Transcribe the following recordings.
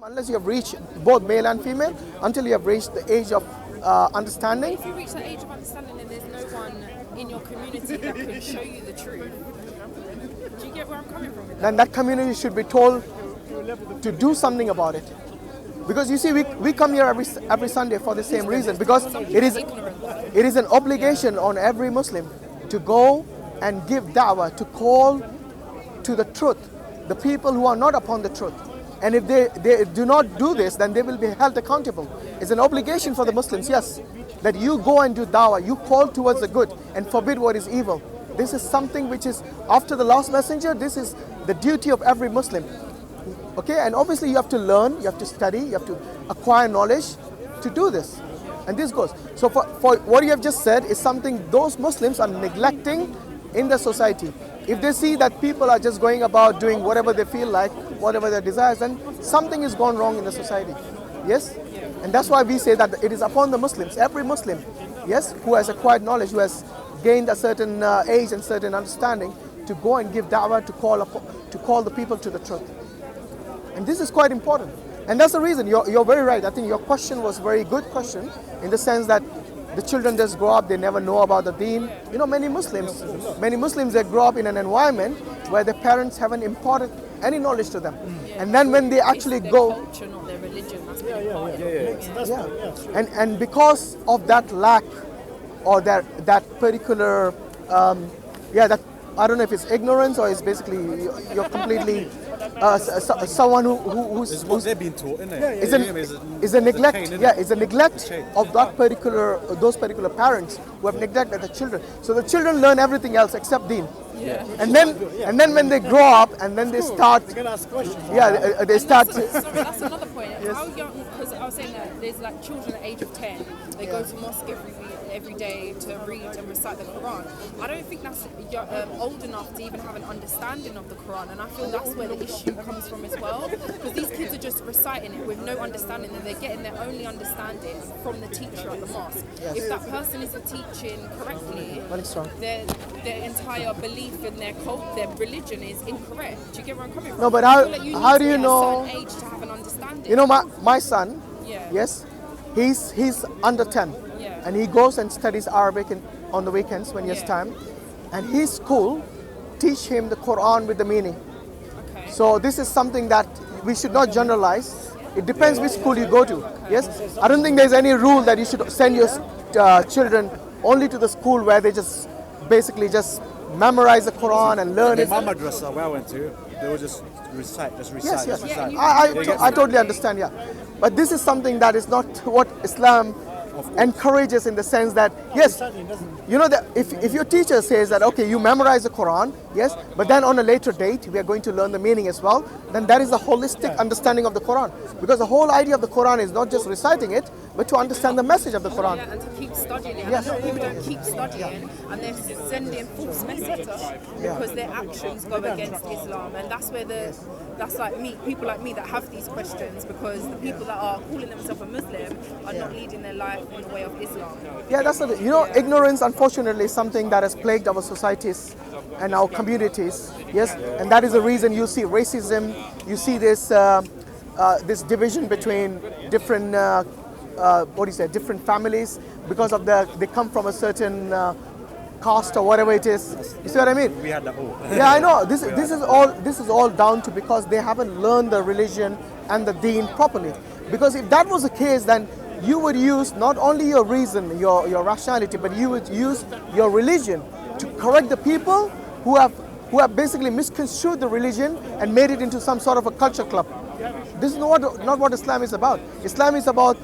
Unless you have reached both male and female, until you have reached the age of understanding. If you reach the age of understanding and there's no one in your community that can show you the truth, do you get where I'm coming from with that? Then that community should be told to do something about it. Because you see, we come here every Sunday for the same reason, because it is an obligation on every Muslim to go and give da'wah, to call to the truth, the people who are not upon the truth. And if they do not do this, then they will be held accountable. It's an obligation for the Muslims, yes, that you go and do da'wah, you call towards the good and forbid what is evil. This is something which is, after the last messenger, this is the duty of every Muslim. Okay, and obviously you have to learn, you have to study, you have to acquire knowledge to do this. And this goes. So for what you have just said is something those Muslims are neglecting in the society. If they see that people are just going about doing whatever they feel like, whatever their desires, then something is gone wrong in the society. Yes? And that's why we say that it is upon the Muslims, every Muslim, yes, who has acquired knowledge, who has gained a certain age and certain understanding, to go and give da'wah, to call the people to the truth. And this is quite important. And that's the reason, you're very right. I think your question was a very good question, in the sense that the children just grow up, they never know about the deen. You know, many Muslims, they grow up in an environment where their parents haven't imparted any knowledge to them. And then when they actually go... culture, not their religion. That's really part And because of that lack, or that particular, that, I don't know if it's ignorance or it's basically you're completely someone who's they've been taught, isn't it? Is a neglect. It's a neglect of those particular parents who have neglected the children. So the children learn everything else except deen. Yeah. And then when they grow up and then they start, they start. Sorry, that's another point. Yes. How young? Because I was saying that there's like children at the age of 10. They go to mosque every day to read and recite the Quran. I don't think that's old enough to even have an understanding of the Quran, and I feel that's where the issue comes from as well. Because these kids are just reciting it with no understanding, and they're getting their only understanding from the teacher at the mosque. Yes. If that person isn't teaching correctly, their entire belief in their cult, their religion is incorrect. Do you get where I'm coming from? No, but how do you know? At a certain age to have an understanding. You know, my son. Yes, he's under 10. And he goes and studies Arabic on the weekends when he has time. And his school teach him the Quran with the meaning. Okay. So this is something that we should not generalize. It depends which school you go to. Yes, I don't think there's any rule that you should send your children only to the school where they just basically just memorize the Quran and learn it. My madrasa where I went to, they would just recite. Yes. I totally understand. Yeah, but this is something that is not what Islam encourages, in the sense that, yes, you know, that if your teacher says that, okay, you memorize the Quran, yes, but then on a later date we are going to learn the meaning as well, then that is a holistic understanding of the Quran. Because the whole idea of the Quran is not just reciting it, but to understand the message of the Quran. Yeah, and to keep studying it. Yes. And people don't keep studying, and they're sending false messages because their actions go against Islam, and that's where that's like people like me that have these questions, because the people that are calling themselves a Muslim are not leading their life in the way of Islam. Yeah, that's the, ignorance, unfortunately, is something that has plagued our societies and our communities. Yes, and that is the reason you see racism, you see this this division between different different families, because of they come from a certain caste or whatever it is. You see what I mean? We had that all. Yeah, I know. This is all down to because they haven't learned the religion and the deen properly. Because if that was the case, then you would use not only your reason, your rationality, but you would use your religion to correct the people who have basically misconstrued the religion and made it into some sort of a culture club. This is not what Islam is about. Islam is about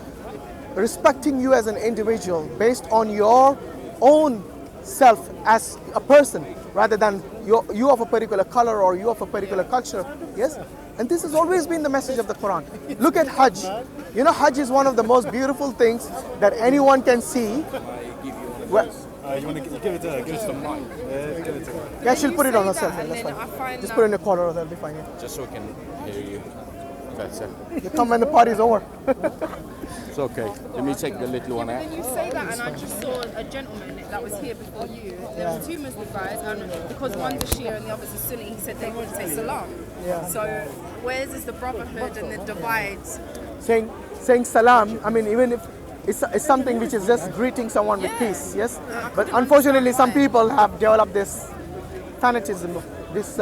respecting you as an individual based on your own self as a person, rather than you of a particular color or you of a particular culture. Yes, and this has always been the message of the Quran. Look at Hajj. You know, Hajj is one of the most beautiful things that anyone can see. You want to give it to her? Give it to the mic. Give it to her. Yeah, she'll put it on herself. That's fine. Just put it in the corner, that'll be fine. Yeah. Just so we can hear you better. You come when the party's over. It's okay. Let me take the little one out. Then you say that, and I just saw a gentleman that was here before you. There was two Muslim guys, and because one's a Shia and the other's a Sunni, he said they wouldn't say salam. Yeah. So where's is the brotherhood and the divides? Saying salam, I mean, even if it's something which is just greeting someone with peace, yes? But unfortunately, some people have developed this fanatism, this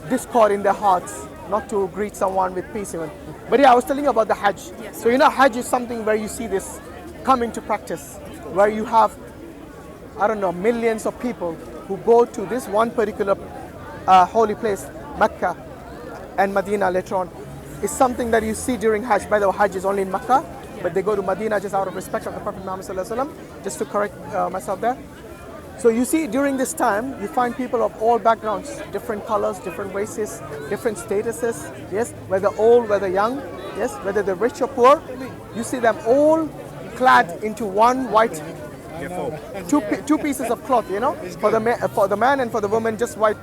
discord in their hearts, not to greet someone with peace even. But yeah, I was telling you about the Hajj. Yes. So Hajj is something where you see this come into practice, where you have, I don't know, millions of people who go to this one particular holy place, Mecca and Medina later on. It's something that you see during Hajj. By the way, Hajj is only in Mecca, but they go to Medina just out of respect of the Prophet Muhammad sallallahu alaihi wasallam, just to correct myself there. So you see, during this time, you find people of all backgrounds, different colors, different races, different statuses, yes, whether old, whether young, yes, whether they're rich or poor. You see them all clad into one white, two pieces of cloth, for the man and for the woman, just white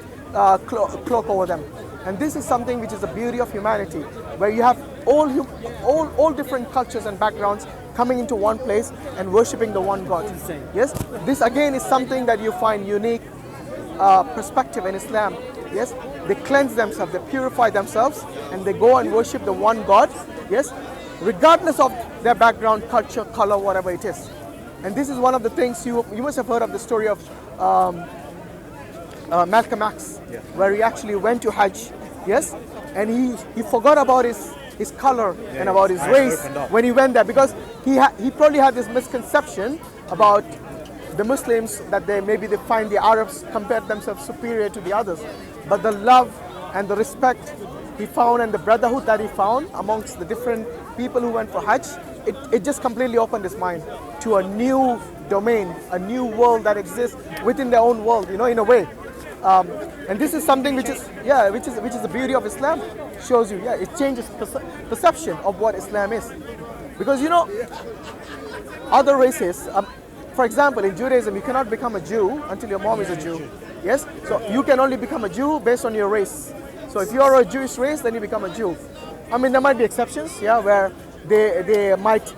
cloak over them. And this is something which is the beauty of humanity, where you have all different cultures and backgrounds coming into one place and worshipping the one God. Yes, this again is something that you find unique perspective in Islam. Yes, they cleanse themselves, they purify themselves, and they go and worship the one God. Yes, regardless of their background, culture, color, whatever it is. And this is one of the things you must have heard of the story of Malcolm X, where he actually went to Hajj, yes, and he forgot about his color and about his race when he went there, because he probably had this misconception about the Muslims, that maybe they find the Arabs compared themselves superior to the others. But the love and the respect he found and the brotherhood that he found amongst the different people who went for Hajj, it just completely opened his mind to a new domain, a new world that exists within their own world, in a way. And this is something which is the beauty of Islam. Shows you, it changes perception of what Islam is. Because other races, for example, in Judaism, you cannot become a Jew until your mom is a Jew. Yes, so you can only become a Jew based on your race. So if you are a Jewish race, then you become a Jew. I mean, there might be exceptions, where they might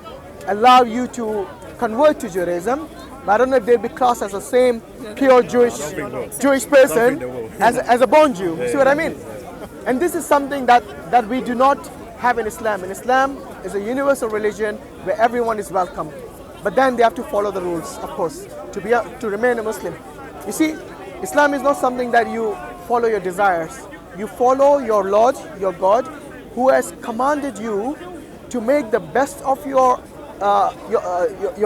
allow you to convert to Judaism. But I don't know if they'll be classed as the same pure Jewish person as a born Jew. You see what I mean? And this is something that we do not have in Islam. In Islam is a universal religion where everyone is welcome. But then they have to follow the rules, of course, to remain a Muslim. You see, Islam is not something that you follow your desires. You follow your Lord, your God, who has commanded you to make the best of your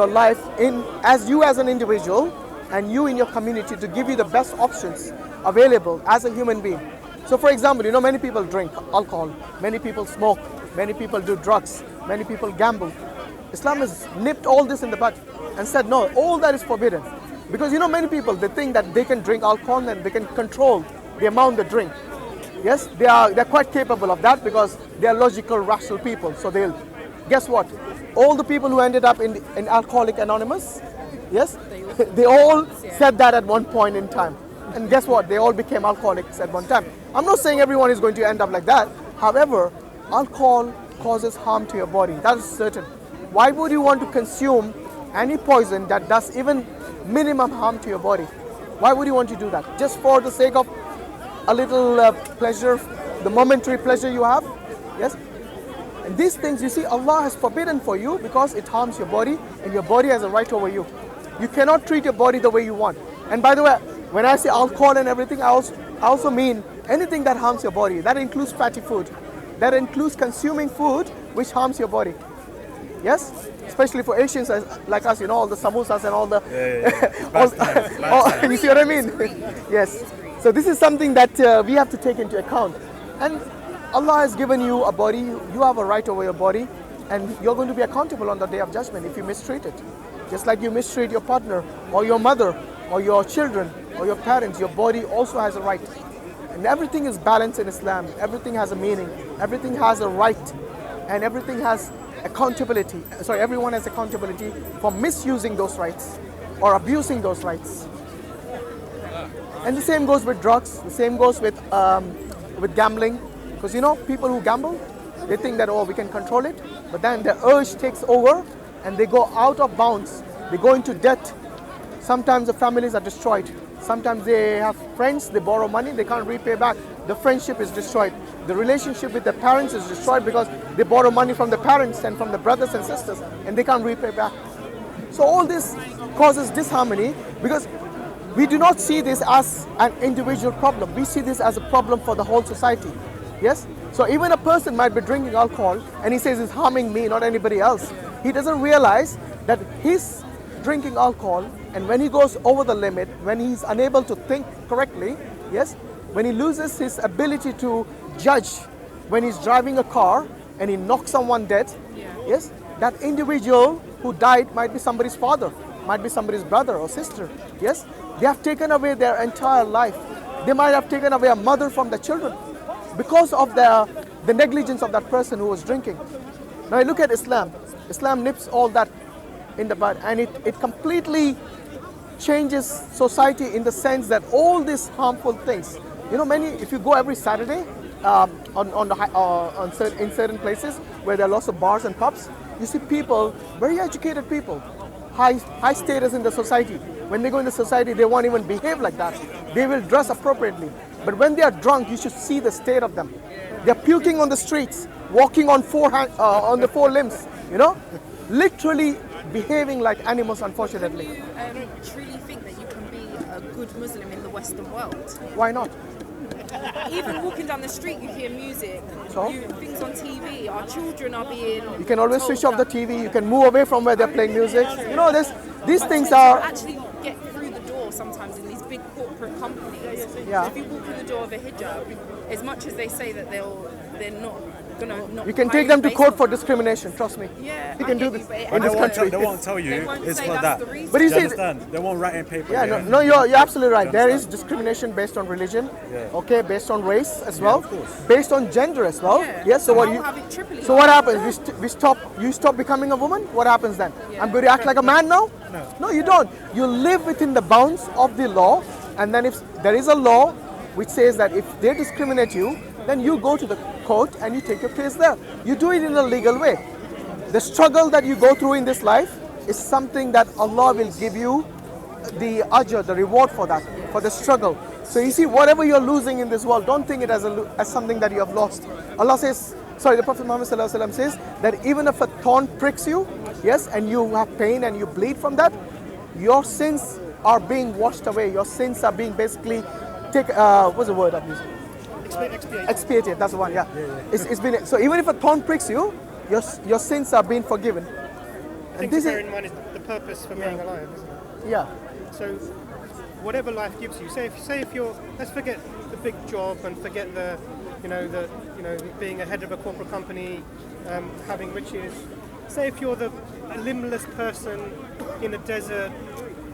life as an individual, and you in your community, to give you the best options available as a human being. So for example, many people drink alcohol, many people smoke, many people do drugs, many people gamble. Islam has nipped all this in the bud and said, no, all that is forbidden. Because many people, they think that they can drink alcohol and they can control the amount they drink. Yes, they're quite capable of that because they are logical, rational people. So guess what? All the people who ended up in Alcoholic Anonymous, yes, they all said that at one point in time. And guess what? They all became alcoholics at one time. I'm not saying everyone is going to end up like that. However, alcohol causes harm to your body. That is certain. Why would you want to consume any poison that does even minimum harm to your body? Why would you want to do that? Just for the sake of a little pleasure, the momentary pleasure you have? Yes? And these things, you see, Allah has forbidden for you because it harms your body, and your body has a right over you. You cannot treat your body the way you want. And by the way, when I say alcohol and everything, I also mean anything that harms your body. That includes fatty food. That includes consuming food which harms your body. Yes? Especially for Asians like us, all the samosas and all the... you see what I mean? Yes. So this is something that we have to take into account. And Allah has given you a body. You have a right over your body. And you're going to be accountable on the Day of Judgment if you mistreat it. Just like you mistreat your partner or your mother or your children or your parents, your body also has a right. And everything is balanced in Islam. Everything has a meaning. Everything has a right. And everything has accountability. Sorry, everyone has accountability for misusing those rights or abusing those rights. And the same goes with drugs. The same goes with gambling. Because people who gamble, they think that, we can control it. But then the urge takes over and they go out of bounds. They go into debt. Sometimes the families are destroyed. Sometimes they have friends, they borrow money, they can't repay back. The friendship is destroyed. The relationship with the parents is destroyed because they borrow money from the parents and from the brothers and sisters, and they can't repay back. So all this causes disharmony because we do not see this as an individual problem. We see this as a problem for the whole society. Yes? So even a person might be drinking alcohol and he says it's harming me, not anybody else. He doesn't realize that he's drinking alcohol, and when he goes over the limit, when he's unable to think correctly, yes, when he loses his ability to judge, when he's driving a car and he knocks someone dead, yes, that individual who died might be somebody's father, might be somebody's brother or sister, yes. They have taken away their entire life. They might have taken away a mother from the children because of the negligence of that person who was drinking. Now look at Islam. Islam nips all that in the bud, and it completely changes society in the sense that all these harmful things, you know, if you go every Saturday in certain places where there are lots of bars and pubs, you see people, very educated people, high status in the society. When they go in the society, they won't even behave like that. They will dress appropriately. But when they are drunk, you should see the state of them. They're puking on the streets, walking on the four limbs, you know, literally behaving like animals, unfortunately. I don't truly think that you can be a good Muslim in the Western world. Why not? Even walking down the street, you hear music, things on TV. Our children are being. You can always switch off the TV. You can move away from where they're playing music. You know, these things are. Actually, get through the door sometimes in these big corporate companies. Yeah. If you walk through the door of a hijab, as much as they say that they're not gonna. Not you can take them to court for discrimination. Trust me. Yeah. You can do this in They this country. They won't tell you it's for that. But you see, understand? They won't write in paper. Yeah, no, you're absolutely right. There is discrimination based on religion, okay, based on race as well, based on gender as well. Yes. So what happens? You stop becoming a woman. What happens then? I'm going to act like a man now? No, you don't. You live within the bounds of the law, and then if there is a law which says that if they discriminate you, then you go to the court and you take your case there. You do it in a legal way. The struggle that you go through in this life is something that Allah will give you the ajr, the reward for that, for the struggle. So you see, whatever you're losing in this world, don't think it as something that you have lost. Allah says, the Prophet Muhammad says that even if a thorn pricks you, yes, and you have pain and you bleed from that, your sins are being washed away. Your sins are being basically what's the word I'm using? Expiated. That's the one. Yeah. It's been so. Even if a thorn pricks you, your sins are being forgiven. And this bear in mind is the purpose for being alive, isn't it? Yeah. So whatever life gives you, say if you're, let's forget the big job and forget the being a head of a corporate company, having riches. Say if you're a limbless person in a desert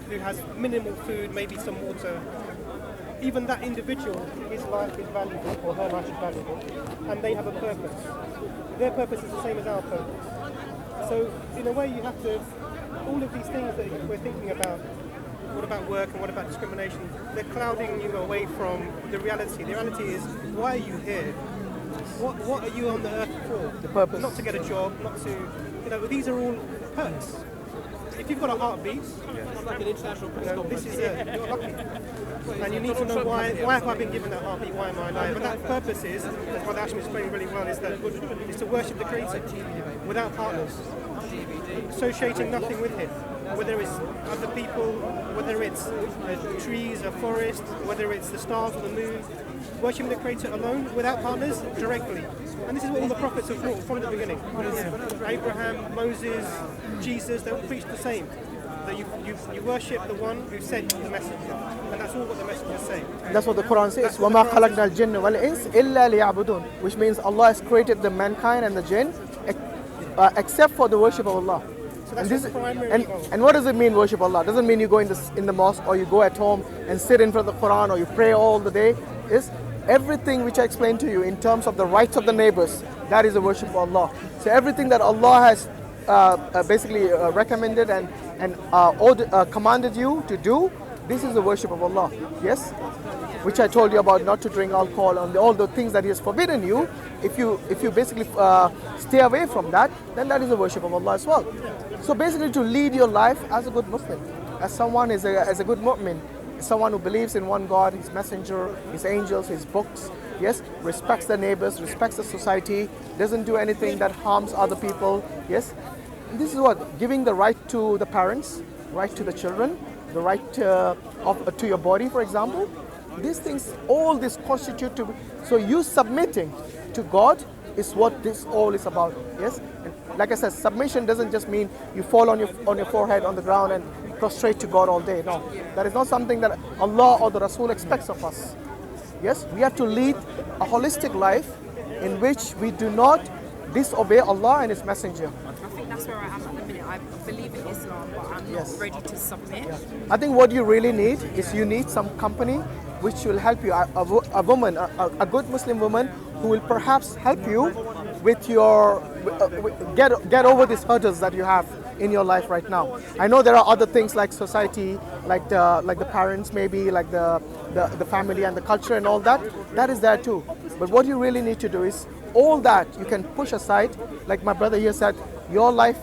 who has minimal food, maybe some water. Even that individual, his life is valuable, or her life is valuable, and they have a purpose. Their purpose is the same as our purpose. So, in a way, you have to, all of these things that we're thinking about, what about work and what about discrimination, they're clouding you away from the reality. The reality is, why are you here? What are you on the earth for? The purpose. Not to get a job, not to, these are all perks. If you've got a heartbeat, like an international this is you're lucky. And you need to know why have I been given that heartbeat, why am I alive? And that purpose is, as Brother Hashim explained really well, is to worship the Creator without partners, associating nothing with Him, whether it's other people, whether it's trees, a forest, whether it's the stars or the moon, worshiping the Creator alone, without partners, directly. And this is what all the prophets have taught from the beginning. Abraham, Moses, Jesus, they all preached the same. That you worship the one who sent the messenger. And that's all what the messengers say. That's what the Quran says. وَمَا خَلَقْنَا الْجِنَّ وَالْإِنسَ إِلَّا لِيَعْبُدُونَ, which means Allah has created the mankind and the jinn except for the worship of Allah. So that's and what does it mean, worship Allah? It doesn't mean you go in the mosque or you go at home and sit in front of the Quran or you pray all the day. It's everything which I explained to you in terms of the rights of the neighbors. That is the worship of Allah. So everything that Allah has basically recommended and commanded you to do, this is the worship of Allah. Yes, which I told you about, not to drink alcohol and all the things that He has forbidden you. If you basically stay away from that, then that is the worship of Allah as well. So basically, to lead your life as a good Muslim, as someone is a good mu'min, someone who believes in one God, His messenger, His angels, His books, yes, respects the neighbors, respects the society, doesn't do anything that harms other people, yes. And this is what, giving the right to the parents, right to the children, the right to your body, for example. These things, all this constitute to, so you submitting to God is what this all is about, yes. And like I said, submission doesn't just mean you fall on your forehead on the ground and prostrate to God all day. No, that is not something that Allah or the Rasul expects of us. Yes, we have to lead a holistic life in which we do not disobey Allah and His Messenger. I think that's where I am at the minute. I believe in Islam, but I'm not ready to submit. I think what you really need is you need some company which will help you. A woman, a good Muslim woman who will perhaps help you with your get over these hurdles that you have in your life right now. I know there are other things like society, like the parents, maybe like the family and the culture and all that. That is there too. But what you really need to do is all that you can push aside. Like my brother here said, your life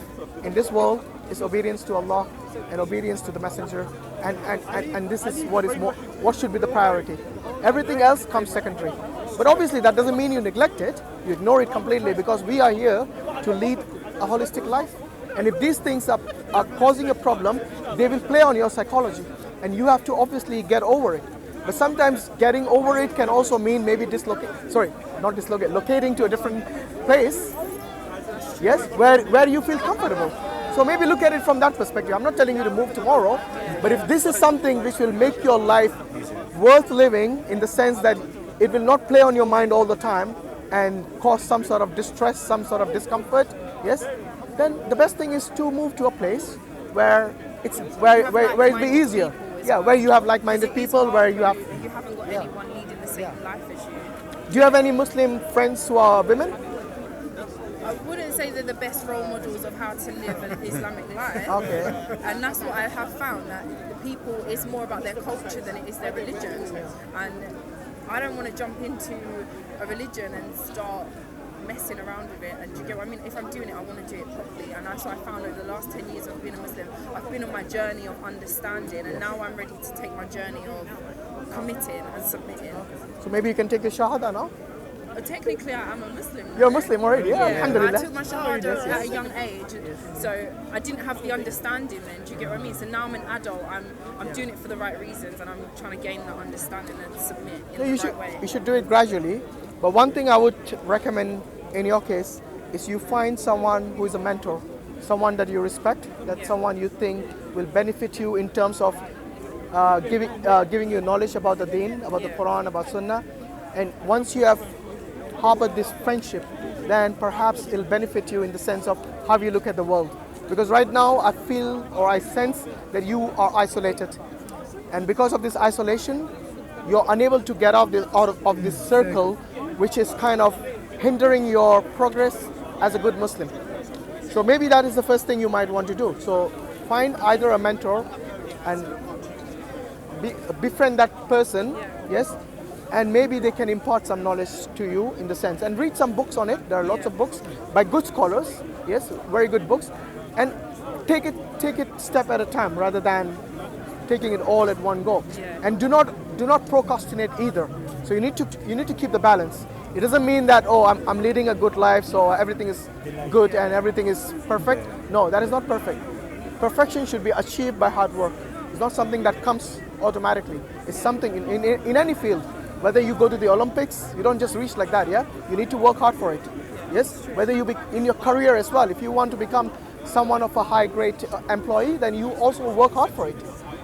in this world is obedience to Allah and obedience to the Messenger, and this is what should be the priority. Everything else comes secondary. But obviously that doesn't mean you neglect it, you ignore it completely, because we are here to lead a holistic life. And if these things are causing a problem, they will play on your psychology, and you have to obviously get over it. But sometimes getting over it can also mean maybe locating to a different place, yes, where you feel comfortable. So maybe look at it from that perspective. I'm not telling you to move tomorrow, but if this is something which will make your life worth living, in the sense that it will not play on your mind all the time and cause some sort of distress, some sort of discomfort, yes, then the best thing is to move to a place where it'll be easier. Yeah, where you have like-minded people, where you have... You haven't got anyone leading the same life as you. Do you have any Muslim friends who are women? I wouldn't say they're the best role models of how to live an Islamic life. Okay. And that's what I have found, that the people, it's more about their culture than it is their religion. And I don't want to jump into a religion and start messing around with it. And do you get what I mean? If I'm doing it, I want to do it properly. And that's what I found over the last 10 years of being a Muslim. I've been on my journey of understanding, and now I'm ready to take my journey of committing and submitting. So maybe you can take your Shahada now? Technically, I am a Muslim. You're a Muslim already, yeah, alhamdulillah. I took my Shahada at a young age, so I didn't have the understanding then, do you get what I mean? So now I'm an adult, I'm doing it for the right reasons, and I'm trying to gain that understanding and submit in the right way. You should do it gradually, but one thing I would recommend in your case is you find someone who is a mentor, someone that you respect, someone you think will benefit you in terms of giving you knowledge about the deen, about the Quran, about Sunnah, and once you have harbored this friendship, then perhaps it'll benefit you in the sense of how you look at the world. Because right now I feel, or I sense, that you are isolated, and because of this isolation you're unable to get out of this circle, which is kind of hindering your progress as a good Muslim. So maybe that is the first thing you might want to do. So find either a mentor and befriend that person, yes, and maybe they can impart some knowledge to you in the sense, and read some books on it. There are lots of books by good scholars, yes, very good books, and take it step at a time rather than taking it all at one go. And do not procrastinate either. So you need to keep the balance. It doesn't mean that, oh, I'm leading a good life, so everything is good and everything is perfect. No, that is not perfect. Perfection should be achieved by hard work. It's not something that comes automatically. It's something in any field. Whether you go to the Olympics, you don't just reach like that, yeah? You need to work hard for it, yes? Whether you be in your career as well, if you want to become someone of a high-grade employee, then you also work hard for it.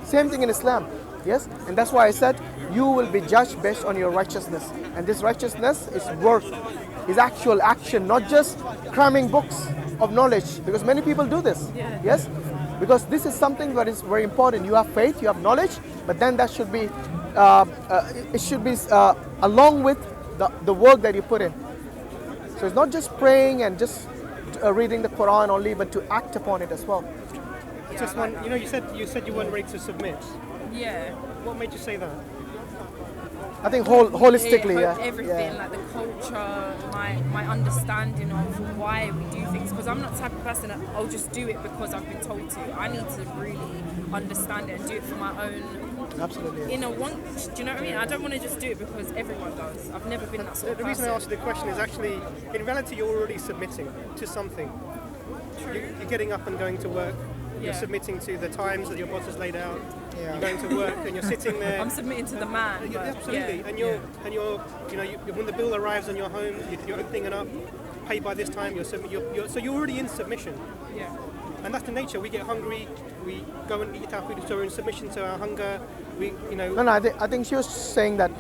Same thing in Islam, yes? And that's why I said, you will be judged based on your righteousness. And this righteousness is work, is actual action, not just cramming books of knowledge, because many people do this, yes? Because this is something that is very important. You have faith, you have knowledge, but then that should be it should be along with the work that you put in. So it's not just praying and just reading the Quran only, but to act upon it as well. Just one, you said you weren't ready to submit. Yeah. What made you say that? I think holistically, yeah. Everything, like the culture, my understanding of why we do things. Because I'm not the type of person that I'll just do it because I've been told to. I need to really understand it and do it for my own Absolutely. inner want. Do you know what I mean? I don't want to just do it because everyone does. I've never been that sort of The person. reason I asked you the question is actually, in reality, you're already submitting to something. You're getting up and going to work. You're submitting to the times that your boss has laid out. Yeah. You're going to work and you're sitting there. I'm submitting to the man. But Absolutely. And you're when the bill arrives on your home, you're opening it up. Pay by this time. So you're already in submission. Yeah. And that's the nature. We get hungry. We go and eat our food. So we're in submission to our hunger. No, I think she was saying that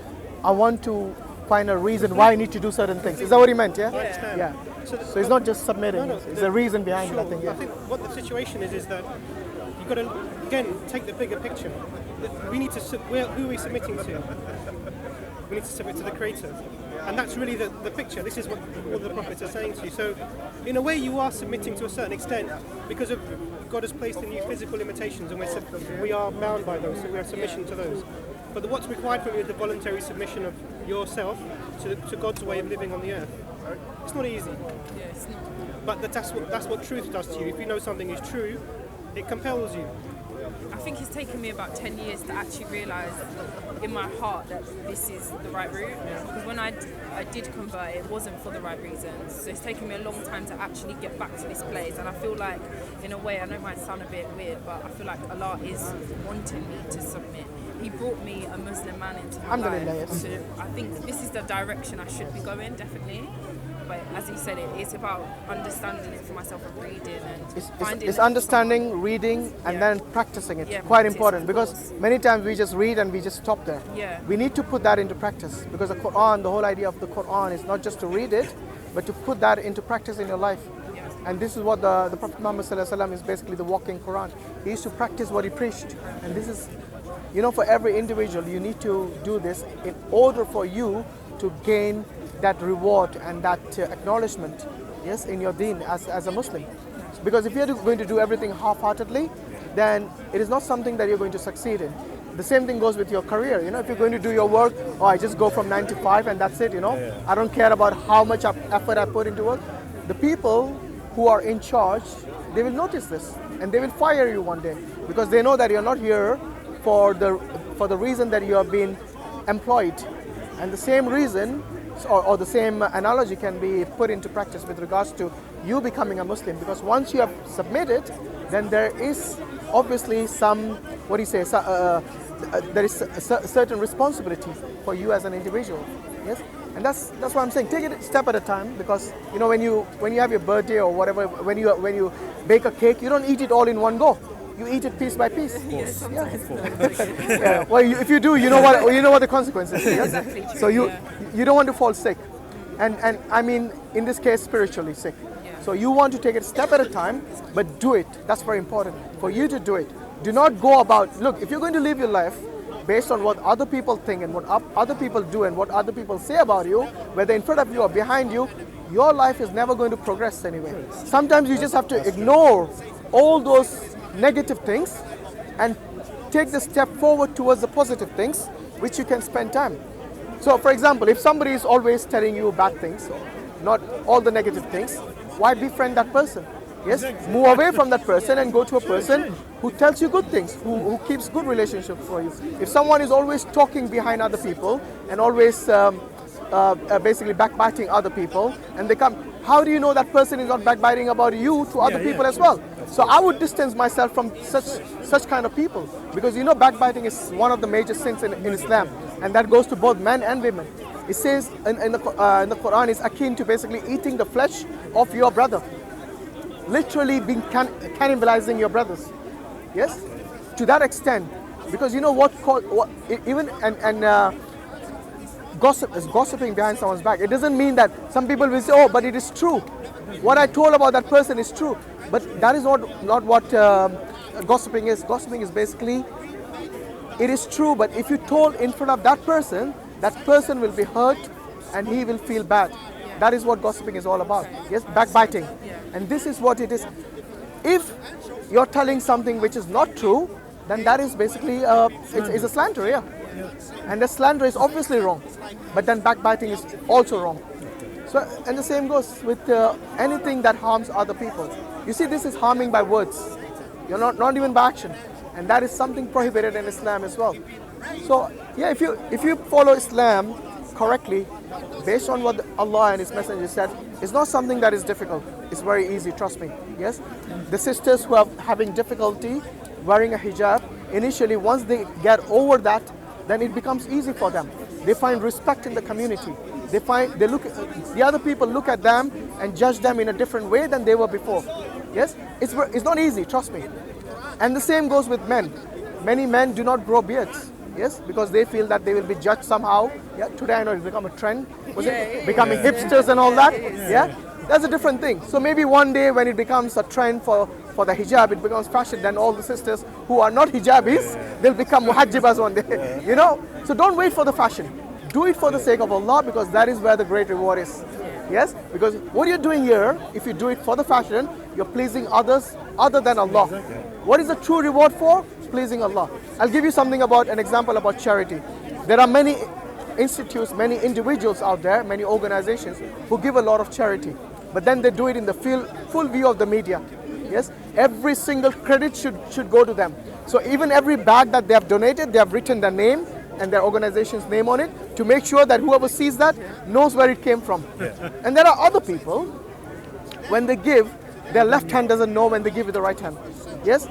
I want to find a reason why I need to do certain things. Is that what he meant? Yeah. I understand. Yeah. So it's not just submitting. It's a reason behind it. I think. Yeah. I think what the situation is that you've got to again take the bigger picture. We need to who are we submitting to? We need to submit to the Creator, and that's really the picture. This is what all the prophets are saying to you. So, in a way, you are submitting to a certain extent because of God has placed in you physical limitations, and we are bound by those. So we are submission to those. But what's required from you is the voluntary submission of yourself to God's way of living on the earth. It's not easy. Yeah, it's not. But that's what truth does to you. If you know something is true, it compels you. I think it's taken me about 10 years to actually realise in my heart that this is the right route. Because when I did convert, it wasn't for the right reasons. So it's taken me a long time to actually get back to this place. And I feel like, in a way, I know it might sound a bit weird, but I feel like Allah is wanting me to submit. He brought me a Muslim man into my life. Yes. So I think this is the direction I should be going, definitely. But as he said, it's about understanding it for myself and reading and finding It's understanding, reading, and then practicing it. Yeah, Quite practice, important of because course. many times we just read and we just stop there. Yeah. We need to put that into practice because the Quran, the whole idea of the Quran is not just to read it, but to put that into practice in your life. Yeah. And this is what the Prophet Muhammad ﷺ is basically the walking Quran. He used to practice what he preached. And this is, for every individual, you need to do this in order for you to gain that reward and that acknowledgement, yes, in your deen as a Muslim. Because if you're going to do everything half-heartedly, then it is not something that you're going to succeed in. The same thing goes with your career. If you're going to do your work, I just go from 9 to 5 and that's it, I don't care about how much effort I put into work. The people who are in charge, they will notice this and they will fire you one day because they know that you're not here for the reason that you have been employed. And the same reason or the same analogy can be put into practice with regards to you becoming a Muslim, because once you have submitted, then there is obviously some, there is a certain responsibility for you as an individual, yes. And that's what I'm saying. Take it a step at a time, because when you have your birthday or whatever, when you bake a cake, you don't eat it all in one go. You eat it piece by piece. Yes. Yeah. Yeah. Well, if you do, you know what the consequences. Yes? Exactly true, So you don't want to fall sick, and I mean in this case spiritually sick. Yeah. So you want to take it a step at a time, but do it. That's very important for you to do it. Do not go about. Look, if you're going to live your life based on what other people think and what other people do and what other people say about you, whether in front of you or behind you, your life is never going to progress anyway. Sometimes you just have to ignore all those negative things and take the step forward towards the positive things, which you can spend time. So for example, if somebody is always telling you bad things, not all the negative things, why befriend that person? Yes, move away from that person and go to a person who tells you good things, who keeps good relationships for you. If someone is always talking behind other people and always basically backbiting other people, and they come, how do you know that person is not backbiting about you to other people as well? So I would distance myself from such kind of people, because backbiting is one of the major sins in Islam, and that goes to both men and women. It says in the Quran is akin to basically eating the flesh of your brother, literally being cannibalizing your brothers. Yes, to that extent, because gossip is gossiping behind someone's back. It doesn't mean that some people will say, oh, but it is true. What I told about that person is true. But that is not what gossiping is. Gossiping is basically, it is true, but if you told in front of that person will be hurt and he will feel bad. Yeah. That is what gossiping is all about. Yes, backbiting. Yeah. And this is what it is. If you're telling something which is not true, then that is basically it's a slander, yeah. And the slander is obviously wrong, but then backbiting is also wrong. So, and the same goes with anything that harms other people. You see, this is harming by words. You're not even by action, and that is something prohibited in Islam as well. So, yeah, if you follow Islam correctly, based on what Allah and His Messenger said, it's not something that is difficult. It's very easy, trust me. Yes, the sisters who are having difficulty wearing a hijab, initially, once they get over that, then it becomes easy for them. They find respect in the community. The other people look at them and judge them in a different way than they were before. Yes, it's not easy, trust me. And the same goes with men. Many men do not grow beards. Yes, because they feel that they will be judged somehow. Yeah, today I know it's become a trend. Becoming hipsters and all that. Yeah, that's a different thing. So maybe one day when it becomes a trend for the hijab, it becomes fashion, then all the sisters who are not hijabis, they'll become muhajjibas one day. You know, so don't wait for the fashion. Do it for the sake of Allah, because that is where the great reward is. Yes, because what you're doing here, if you do it for the fashion, you're pleasing others other than Allah. What is the true reward for? Pleasing Allah. I'll give you an example about charity. There are many institutes, many individuals out there, many organizations who give a lot of charity, but then they do it in the full view of the media. Yes, every single credit should go to them. So even every bag that they have donated, they have written their name and their organization's name on it to make sure that whoever sees that knows where it came from. And there are other people, when they give, their left hand doesn't know when they give with the right hand. Yes,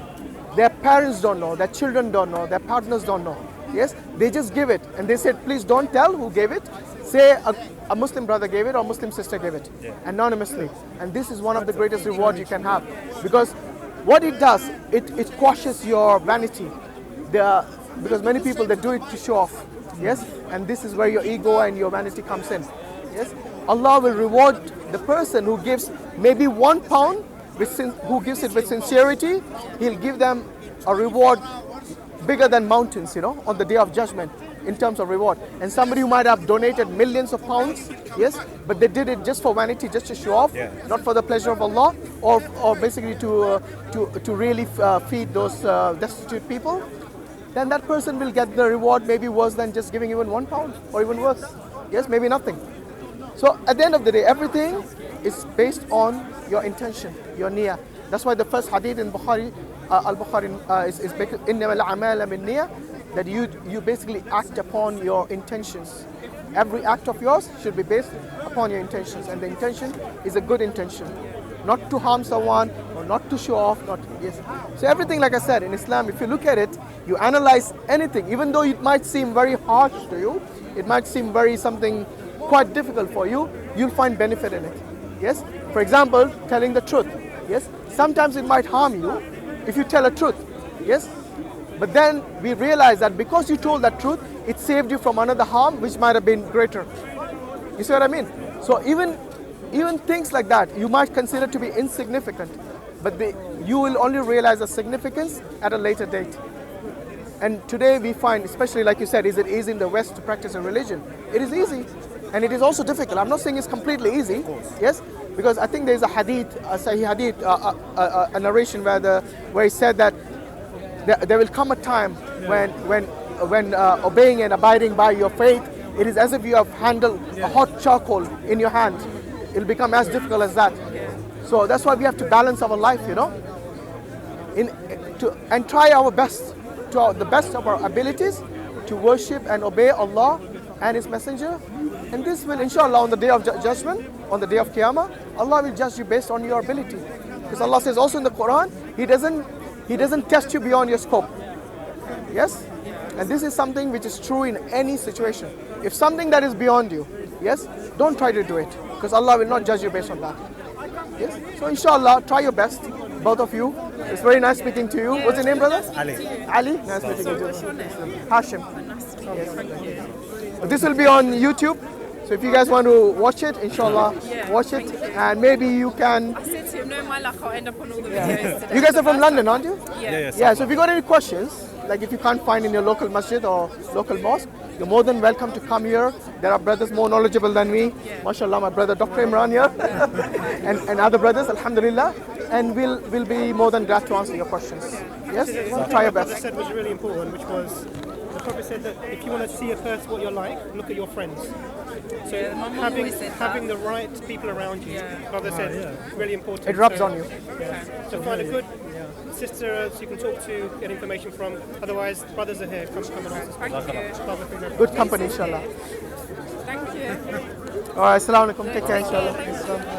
their parents don't know, their children don't know, their partners don't know. Yes, they just give it, and they said, please don't tell who gave it. Say a Muslim brother gave it or Muslim sister gave it, anonymously. And this is one of the greatest rewards you can have, because what it does, it quashes your vanity. Because many people, they do it to show off. Yes, and this is where your ego and your vanity comes in. Yes, Allah will reward the person who gives maybe £1, who gives it with sincerity. He'll give them a reward bigger than mountains, on the day of judgment in terms of reward. And somebody who might have donated millions of pounds, yes, but they did it just for vanity, just to show off, not for the pleasure of Allah, or basically to really feed those destitute people, then that person will get the reward maybe worse than just giving even £1, or even worse. Yes, maybe nothing. So at the end of the day, everything is based on your intention, your niyyah. That's why the first hadith in Bukhari, Al-Bukhari is إِنَّمَا الْأَعْمَالَ مِنْ نِيَّةٍ, that you basically act upon your intentions. Every act of yours should be based upon your intentions, and the intention is a good intention, not to harm someone or not to show off. So everything, like I said, in Islam, if you look at it, you analyze anything, even though it might seem very harsh to you, it might seem something quite difficult for you, you'll find benefit in it. Yes, for example, telling the truth. Yes, sometimes it might harm you if you tell a truth. Yes, but then we realize that because you told that truth, it saved you from another harm which might have been greater. You see what I mean? So even things like that you might consider to be insignificant, but you will only realize the significance at a later date. And today we find, especially like you said, is it easy in the West to practice a religion? It is easy, and it is also difficult. I'm not saying it's completely easy. Yes, because I think there's a hadith, a Sahih hadith, a narration where he said that there will come a time when obeying and abiding by your faith, it is as if you have handled a hot charcoal in your hand. It'll become as difficult as that. So that's why we have to balance our life, and try our best, to the best of our abilities, to worship and obey Allah and His Messenger. And this will, inshallah, on the day of judgment, on the day of Qiyamah, Allah will judge you based on your ability. Because Allah says also in the Quran, He doesn't test you beyond your scope. Yes? And this is something which is true in any situation. If something that is beyond you, yes, don't try to do it, because Allah will not judge you based on that. Yes? So inshallah, try your best, both of you. It's very nice speaking to you. What's your name, brother? Ali. Ali? Nice meeting you. What's your name? Hashim. Yes. This will be on YouTube. So if you guys want to watch it, inshallah, watch it, and maybe you can. I said to him, no, my luck, I'll end up on all the videos today. You guys are from London, aren't you? Yeah. So if you got any questions, like if you can't find in your local masjid or local mosque, you're more than welcome to come here. There are brothers more knowledgeable than me. MashaAllah, my brother Dr. Imran here, and other brothers, alhamdulillah. And we'll be more than glad to answer your questions. Yes? Try your best. What you said was really important, which was the Prophet said that if you want to see a person what you're like, look at your friends. So Yeah, my mum having always said that. having the right people around you, Brother said, really important. It rubs So- on you. So find a good sister you can talk to, get information from. Otherwise, brothers are here. Come and ask us. Thank you. Good company, inshallah. Thank you. All right, assalamu alaikum. Take care, inshallah.